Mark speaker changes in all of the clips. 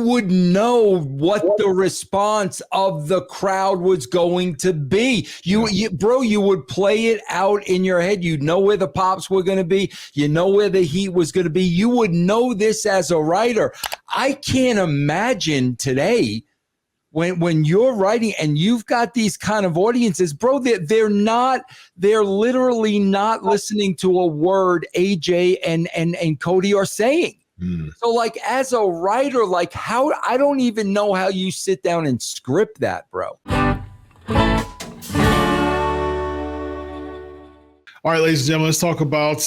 Speaker 1: would know what the response of the crowd was going to be. You would play it out in your head. You'd know where the pops were going to be. You know where the heat was going to be. You would know this as a writer. I can't imagine today when you're writing and you've got these kind of audiences, bro, they're literally not listening to a word AJ and Cody are saying. So like as a writer, like how, I don't even know how you sit down and script that, bro.
Speaker 2: All right, ladies and gentlemen, let's talk about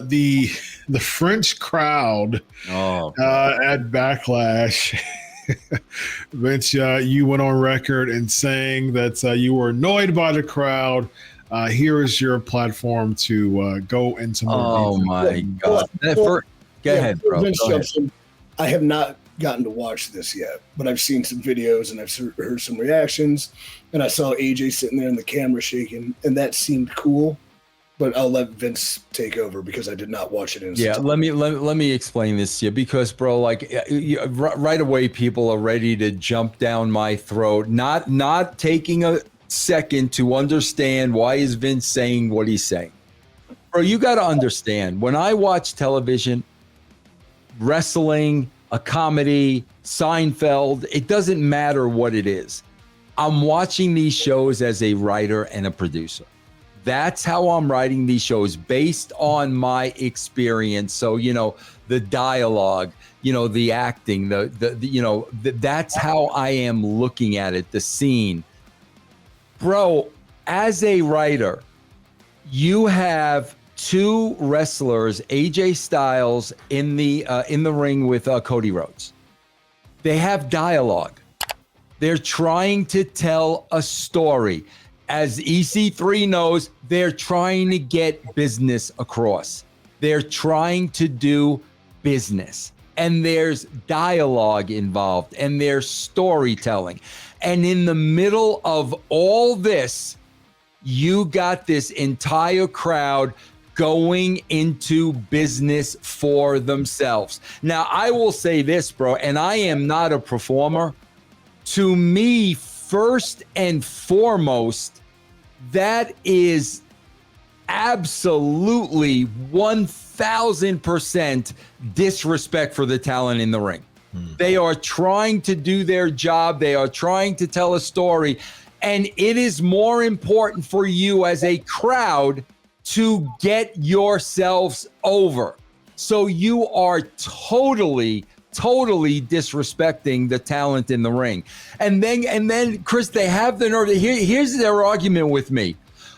Speaker 2: the French crowd at Backlash. Vince, you went on record in saying that you were annoyed by the crowd. Here is your platform to go into more detail.
Speaker 1: Oh my God. Go ahead, bro.
Speaker 3: Vince Johnson, I have not gotten to watch this yet, but I've seen some videos and I've heard some reactions, and I saw AJ sitting there and the camera shaking, and that seemed cool. But I'll let Vince take over because I did not watch it.
Speaker 1: Let me explain this to you because, bro, like right away, people are ready to jump down my throat, not taking a second to understand why is Vince saying what he's saying. Bro, you got to understand, when I watch television, wrestling, a comedy, Seinfeld, it doesn't matter what it is. I'm watching these shows as a writer and a producer. That's how I'm writing these shows based on my experience. So, the dialogue, the acting, that's how I am looking at it, the scene. Bro, as a writer, you have two wrestlers, AJ Styles in the ring with Cody Rhodes. They have dialogue. They're trying to tell a story. As EC3 knows, they're trying to get business across. They're trying to do business. And there's dialogue involved and there's storytelling. And in the middle of all this, you got this entire crowd going into business for themselves. Now, I will say this, bro, and I am not a performer. To me, first and foremost, that is absolutely 1000% disrespect for the talent in the ring. They are trying to do their job. They are trying to tell a story. And it is more important for you as a crowd to get yourselves over. So you are totally disrespecting the talent in the ring. And then Chris, they have the nerve. Here's their argument with me.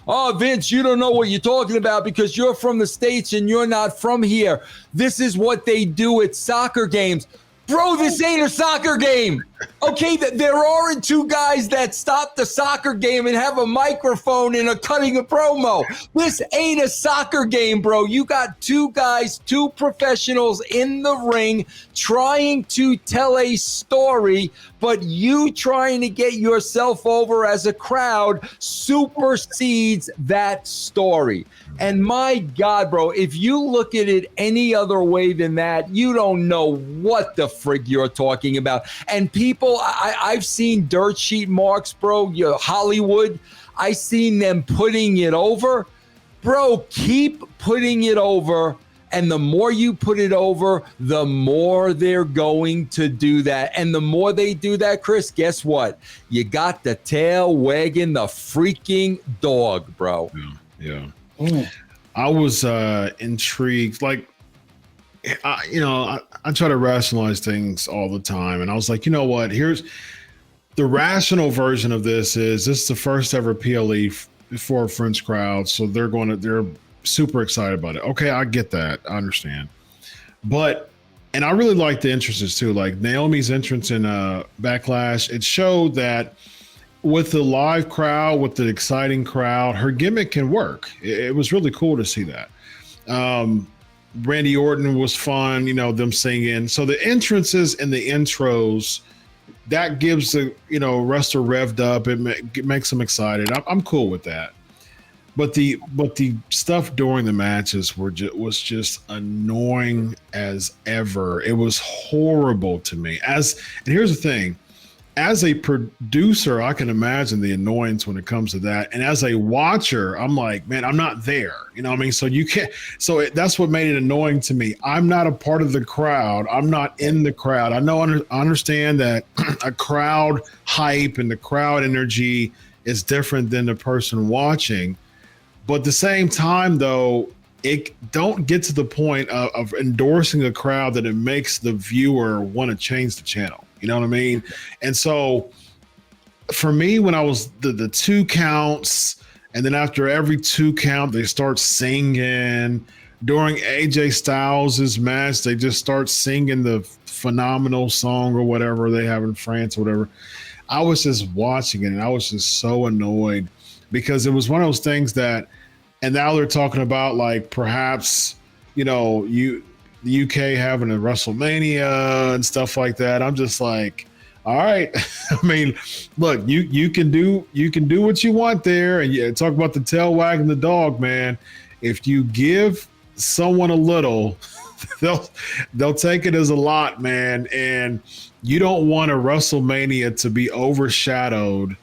Speaker 1: Oh, Vince, you don't know what you're talking about because you're from the States and you're not from here. This is what they do at soccer games. Bro, this ain't a soccer game. Okay, there aren't two guys that stop the soccer game and have a microphone and are cutting a promo. This ain't a soccer game, bro. You got two guys, two professionals in the ring trying to tell a story, but you trying to get yourself over as a crowd supersedes that story. And my God, bro, if you look at it any other way than that, you don't know what the frig you're talking about. And people, I've seen dirt sheet marks, bro, Hollywood. I seen them putting it over. Bro, keep putting it over. And the more you put it over, the more they're going to do that. And the more they do that, Chris, guess what? You got the tail wagging the freaking dog, bro.
Speaker 2: Yeah. I was intrigued. Like, I try to rationalize things all the time. And I was like, you know what? Here's the rational version of this is the first ever PLE for a French crowd. So they're super excited about it. Okay, I get that. I understand. And I really like the entrances too. Like Naomi's entrance in Backlash, it showed that with the live crowd, with the exciting crowd, her gimmick can work. It was really cool to see that. Randy Orton was fun, them singing. So the entrances and the intros, that gives the, wrestler revved up. It makes them excited. I'm cool with that. But the stuff during the matches was just annoying as ever. It was horrible to me. And here's the thing. As a producer, I can imagine the annoyance when it comes to that. And as a watcher, I'm like, man, I'm not there. You know what I mean? So you can't. So that's what made it annoying to me. I'm not a part of the crowd. I'm not in the crowd. I understand that a crowd hype and the crowd energy is different than the person watching. But at the same time, though, it don't get to the point of endorsing a crowd that it makes the viewer want to change the channel. You know what I mean? And so for me, when I was the 2 counts, and then after every 2 count, they start singing. During AJ Styles' match, they just start singing the Phenomenal song or whatever they have in France or whatever. I was just watching it, and I was just so annoyed because it was one of those things that, and now they're talking about like perhaps, you know, the UK having a WrestleMania and stuff like that. I'm just like, all right. I mean, look, you can do what you want there, and talk about the tail wagging the dog, man. If you give someone a little, they'll take it as a lot, man. And you don't want a WrestleMania to be overshadowed.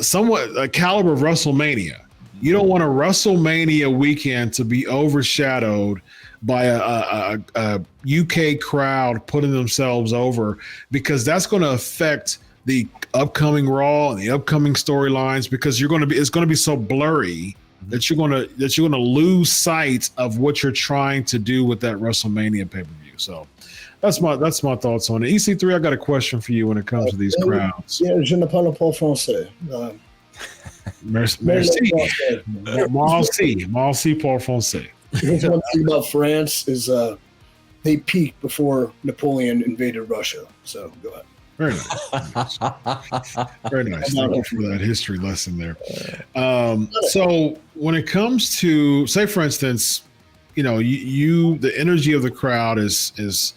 Speaker 2: Somewhat a caliber of WrestleMania. You don't want a WrestleMania weekend to be overshadowed by a UK crowd putting themselves over, because that's going to affect the upcoming Raw and the upcoming storylines, because it's going to be so blurry that you're going to lose sight of what you're trying to do with that WrestleMania pay-per-view. So that's my thoughts on it. EC3, I got a question for you when it comes to these crowds.
Speaker 3: Yeah, je ne parle pas français.
Speaker 2: Merci. Merci pour français.
Speaker 3: Here's one thing about France is they peaked before Napoleon invaded Russia. So go ahead.
Speaker 2: Very nice. Very nice. Thank you for that history lesson there. So when it comes to, say, for instance, you know, the energy of the crowd is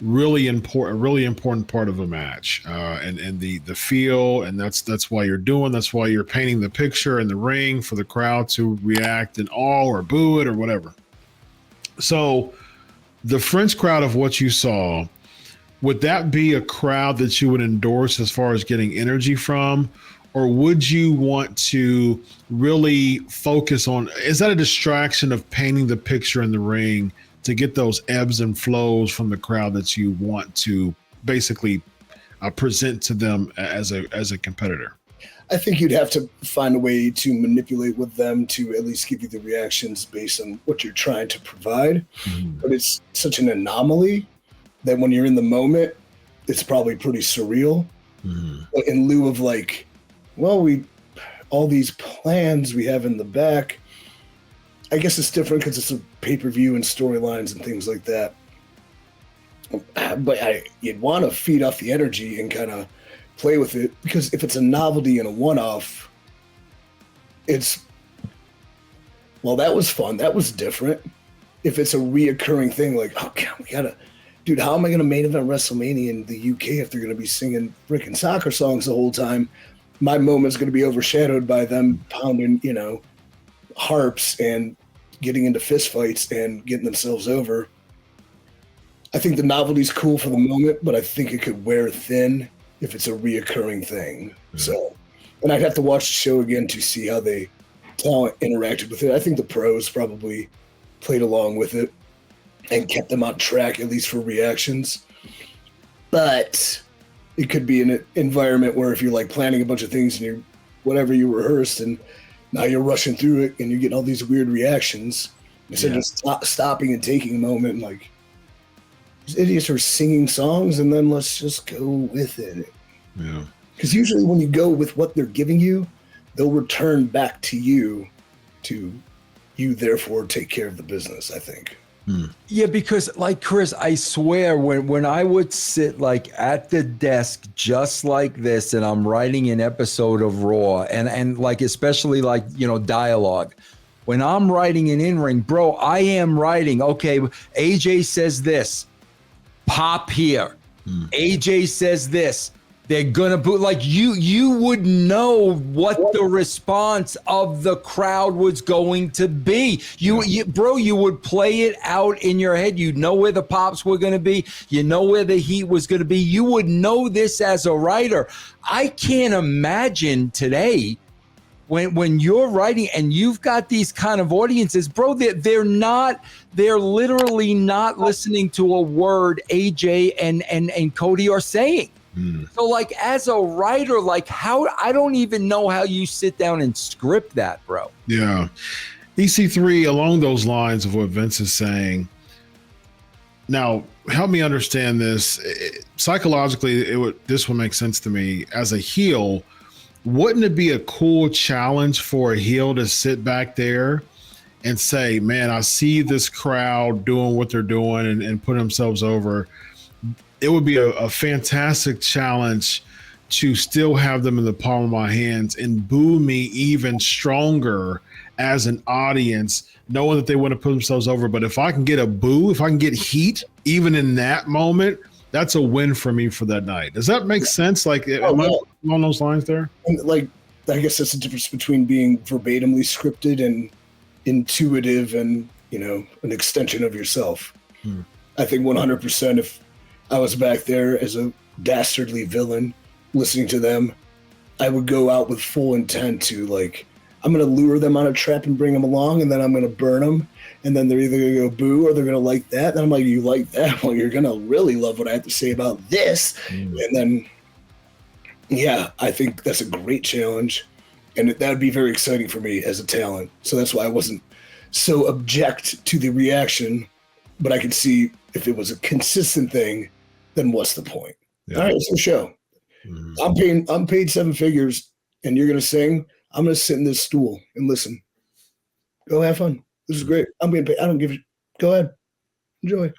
Speaker 2: really important, a really important part of a match, and the feel, and that's why you're painting the picture in the ring for the crowd to react in awe or boo it or whatever. So the French crowd of what you saw, would that be a crowd that you would endorse as far as getting energy from? Or would you want to really focus on, is that a distraction of painting the picture in the ring to get those ebbs and flows from the crowd that you want to basically present to them as a competitor?
Speaker 3: I think you'd have to find a way to manipulate with them to at least give you the reactions based on what you're trying to provide. Mm-hmm. But it's such an anomaly that when you're in the moment, it's probably pretty surreal. Mm-hmm. But in lieu of like, well, all these plans we have in the back, I guess it's different because it's a pay-per-view and storylines and things like that. But you'd want to feed off the energy and kind of play with it, because if it's a novelty and a one-off, it's, well, that was fun. That was different. If it's a reoccurring thing, like, oh, God, dude, how am I going to main event WrestleMania in the UK if they're going to be singing freaking soccer songs the whole time? My moment's going to be overshadowed by them pounding, you know, harps and getting into fistfights and getting themselves over. I think the novelty's cool for the moment, but I think it could wear thin if it's a reoccurring thing. Mm-hmm. So, and I'd have to watch the show again to see how the talent interacted with it. I think the pros probably played along with it and kept them on track, at least for reactions. But it could be an environment where if you're like planning a bunch of things and you're whatever you rehearsed and now you're rushing through it and you're getting all these weird reactions, instead of just stopping and taking a moment and like, these idiots are singing songs and then let's just go with it.
Speaker 2: Yeah.
Speaker 3: Because usually when you go with what they're giving you, they'll return back to you therefore take care of the business, I think.
Speaker 1: Yeah, because like Chris, I swear when I would sit like at the desk just like this and I'm writing an episode of Raw and like especially like, you know, dialogue. When I'm writing an in-ring, bro, I am writing, okay, AJ says this, pop here. AJ says this, They're gonna boo. Like you would know what the response of the crowd was going to be. You would play it out in your head. You'd know where the pops were gonna be. You know where the heat was gonna be. You would know this as a writer. I can't imagine today when you're writing and you've got these kind of audiences, bro. They're literally not listening to a word AJ and Cody are saying. So like as a writer, like I don't even know how you sit down and script that, bro.
Speaker 2: Yeah. EC3, along those lines of what Vince is saying. Now, help me understand this. Psychologically, this would make sense to me. As a heel, wouldn't it be a cool challenge for a heel to sit back there and say, man, I see this crowd doing what they're doing and put themselves over. It would be a fantastic challenge to still have them in the palm of my hands and boo me even stronger as an audience, knowing that they want to put themselves over. But if I can get a boo, if I can get heat, even in that moment, that's a win for me for that night. Does that make sense? Like, am I on those lines there?
Speaker 3: Like, I guess that's the difference between being verbatimly scripted and intuitive and, an extension of yourself. I think 100% if I was back there as a dastardly villain listening to them, I would go out with full intent to, like, I'm going to lure them on a trap and bring them along, and then I'm going to burn them, and then they're either going to go boo or they're going to like that. And I'm like, you like that? Well, you're going to really love what I have to say about this. And then, I think that's a great challenge, and that would be very exciting for me as a talent. So that's why I wasn't so object to the reaction, but I could see if it was a consistent thing, then what's the point? Yeah. All right, it's a show. I'm paid 7 figures, and you're going to sing. I'm going to sit in this stool and listen. Go have fun. This is great. I'm being paid. I don't give a. Go ahead. Enjoy.